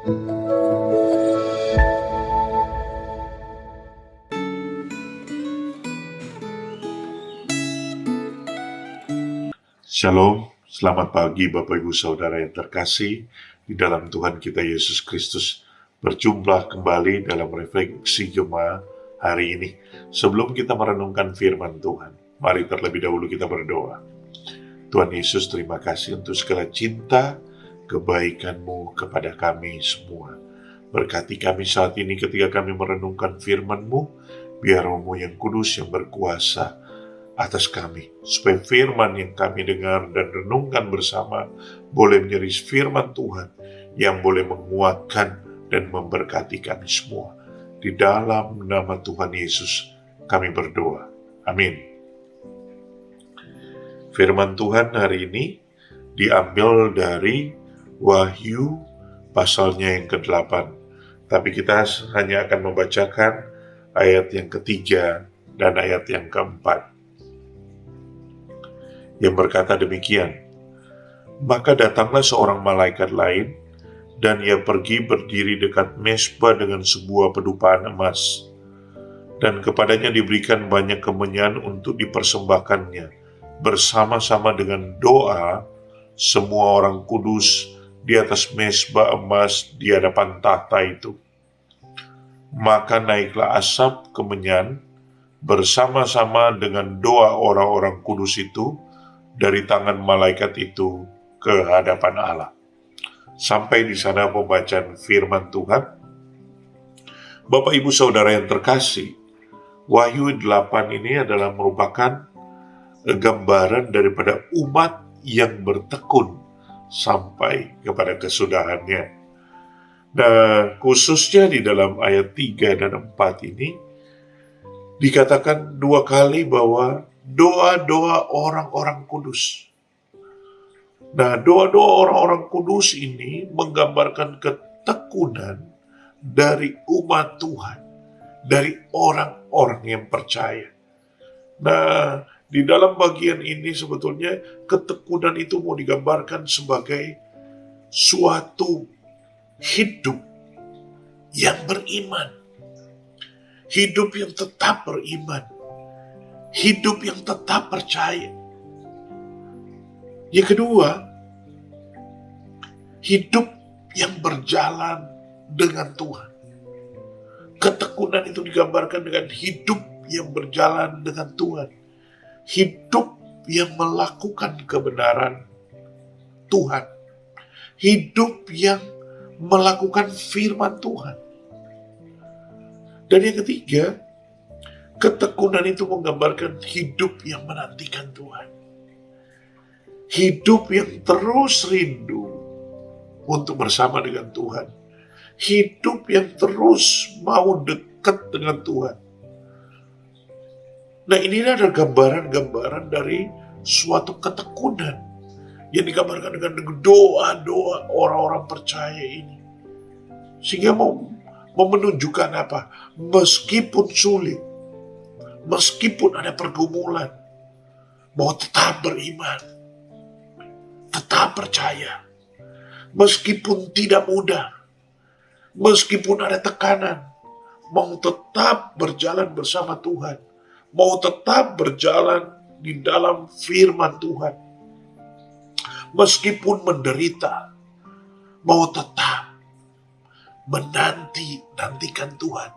Shalom, selamat pagi Bapak Ibu Saudara yang terkasih di dalam Tuhan kita Yesus Kristus. Berjumpa kembali dalam refleksi Jemaat hari ini. Sebelum kita merenungkan firman Tuhan, mari terlebih dahulu kita berdoa. Tuhan Yesus, terima kasih untuk segala cinta, kebaikan-Mu kepada kami semua. Berkati kami saat ini ketika kami merenungkan firman-Mu, biar Roh-Mu yang kudus yang berkuasa atas kami, supaya firman yang kami dengar dan renungkan bersama boleh menjadi firman Tuhan yang boleh menguatkan dan memberkati kami semua. Di dalam nama Tuhan Yesus kami berdoa. Amin. Firman Tuhan hari ini diambil dari Wahyu pasalnya yang ke-8. Tapi kita hanya akan membacakan ayat yang ketiga dan ayat yang keempat, yang berkata demikian. Maka datanglah seorang malaikat lain, dan ia pergi berdiri dekat mezbah dengan sebuah pedupaan emas, dan kepadanya diberikan banyak kemenyan untuk dipersembahkannya, bersama-sama dengan doa semua orang kudus di atas mezbah emas di hadapan tahta itu. Maka naiklah asap kemenyan bersama-sama dengan doa orang-orang kudus itu dari tangan malaikat itu ke hadapan Allah. Sampai di sana pembacaan firman Tuhan. Bapak Ibu Saudara yang terkasih, Wahyu 8 ini adalah merupakan gambaran daripada umat yang bertekun sampai kepada kesudahannya. Nah, khususnya di dalam ayat 3 dan 4 ini dikatakan dua kali bahwa doa-doa orang-orang kudus. Nah, doa-doa orang-orang kudus ini menggambarkan ketekunan dari umat Tuhan, dari orang-orang yang percaya. Nah, di dalam bagian ini sebetulnya ketekunan itu mau digambarkan sebagai suatu hidup yang beriman, hidup yang tetap beriman, hidup yang tetap percaya. Yang kedua, hidup yang berjalan dengan Tuhan. Ketekunan itu digambarkan dengan hidup yang berjalan dengan Tuhan. Hidup yang melakukan kebenaran Tuhan. Hidup yang melakukan firman Tuhan. Dan yang ketiga, ketekunan itu menggambarkan hidup yang menantikan Tuhan. Hidup yang terus rindu untuk bersama dengan Tuhan. Hidup yang terus mau dekat dengan Tuhan. Nah, ini adalah gambaran-gambaran dari suatu ketekunan yang digambarkan dengan doa-doa orang-orang percaya ini. Sehingga mau menunjukkan apa? Meskipun sulit, meskipun ada pergumulan, mau tetap beriman, tetap percaya. Meskipun tidak mudah, meskipun ada tekanan, mau tetap berjalan bersama Tuhan, mau tetap berjalan di dalam firman Tuhan. Meskipun menderita, mau tetap menantikan Tuhan.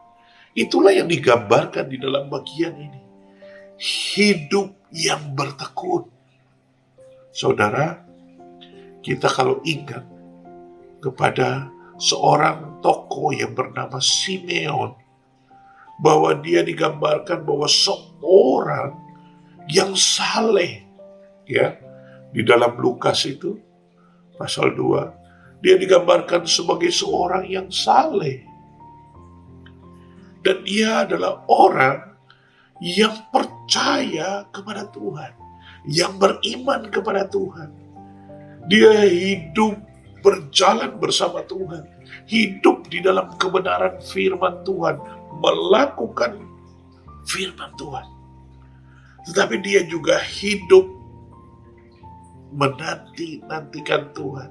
Itulah yang digambarkan di dalam bagian ini. Hidup yang bertekun. Saudara, kita kalau ingat kepada seorang tokoh yang bernama Simeon, bahwa dia digambarkan bahwa seorang yang saleh, ya, di dalam Lukas itu pasal 2, dia digambarkan sebagai seorang yang saleh. Dan dia adalah orang yang percaya kepada Tuhan, yang beriman kepada Tuhan. Dia hidup berjalan bersama Tuhan, hidup di dalam kebenaran firman Tuhan, melakukan firman Tuhan. Tetapi dia juga hidup menantikan Tuhan.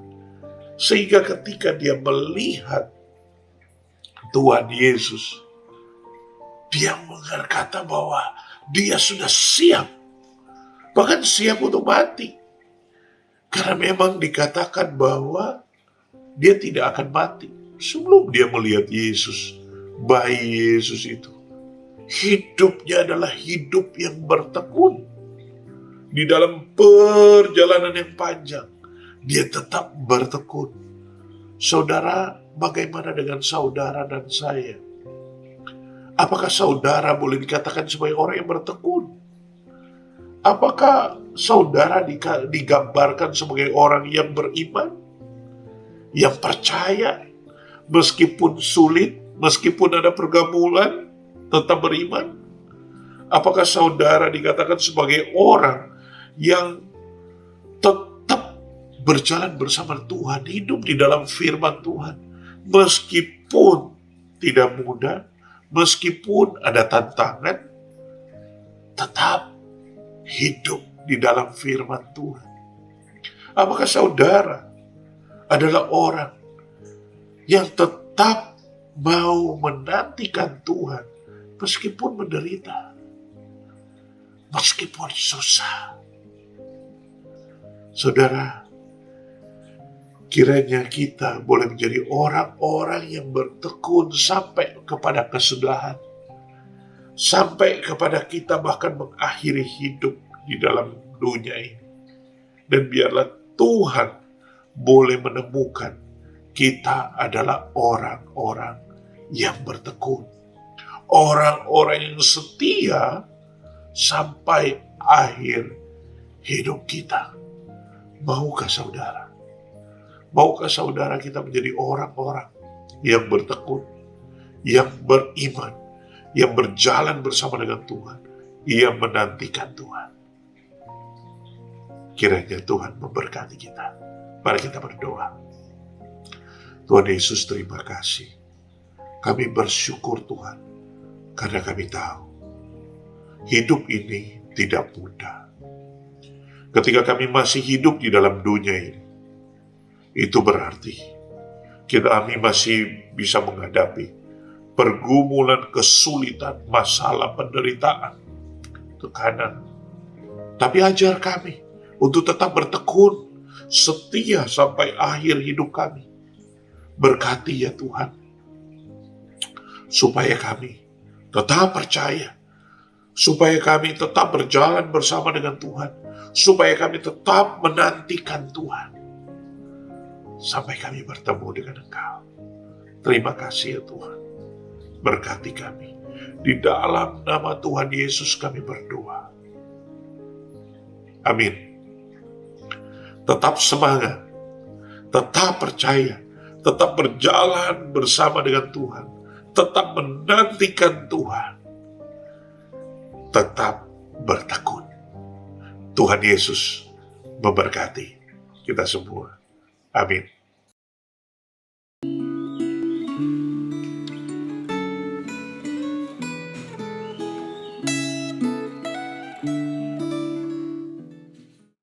Sehingga ketika dia melihat Tuhan Yesus, dia berkata bahwa dia sudah siap, bahkan siap untuk mati. Karena memang dikatakan bahwa dia tidak akan mati sebelum dia melihat Yesus, bayi Yesus itu. Hidupnya adalah hidup yang bertekun. Di dalam perjalanan yang panjang, dia tetap bertekun. Saudara, bagaimana dengan saudara dan saya? Apakah saudara boleh dikatakan sebagai orang yang bertekun? Apakah saudara digambarkan sebagai orang yang beriman? Yang percaya, meskipun sulit, meskipun ada pergumulan, tetap beriman? Apakah saudara dikatakan sebagai orang yang tetap berjalan bersama Tuhan, hidup di dalam firman Tuhan, meskipun tidak mudah, meskipun ada tantangan, tetap hidup di dalam firman Tuhan? Apakah saudara adalah orang yang tetap mau menantikan Tuhan meskipun menderita, meskipun susah? Saudara, kiranya kita boleh menjadi orang-orang yang bertekun sampai kepada kesudahan, sampai kepada kita bahkan mengakhiri hidup di dalam dunia ini. Dan biarlah Tuhan boleh menemukan kita adalah orang-orang yang bertekun, orang-orang yang setia sampai akhir hidup kita. Maukah saudara? Maukah saudara kita menjadi orang-orang yang bertekun, yang beriman, yang berjalan bersama dengan Tuhan, yang menantikan Tuhan? Kiranya Tuhan memberkati kita. Mari kita berdoa. Tuhan Yesus, terima kasih. Kami bersyukur Tuhan, karena kami tahu hidup ini tidak mudah. Ketika kami masih hidup di dalam dunia ini, itu berarti kami masih bisa menghadapi pergumulan, kesulitan, masalah, penderitaan, tekanan. Tapi ajar kami untuk tetap bertekun, setia sampai akhir hidup kami. Berkati ya Tuhan, supaya kami tetap percaya, supaya kami tetap berjalan bersama dengan Tuhan, supaya kami tetap menantikan Tuhan, sampai kami bertemu dengan Engkau. Terima kasih ya Tuhan. Berkati kami. Di dalam nama Tuhan Yesus kami berdoa. Amin. Tetap semangat, tetap percaya, tetap berjalan bersama dengan Tuhan, tetap menantikan Tuhan, tetap bertekun. Tuhan Yesus memberkati kita semua. Amin.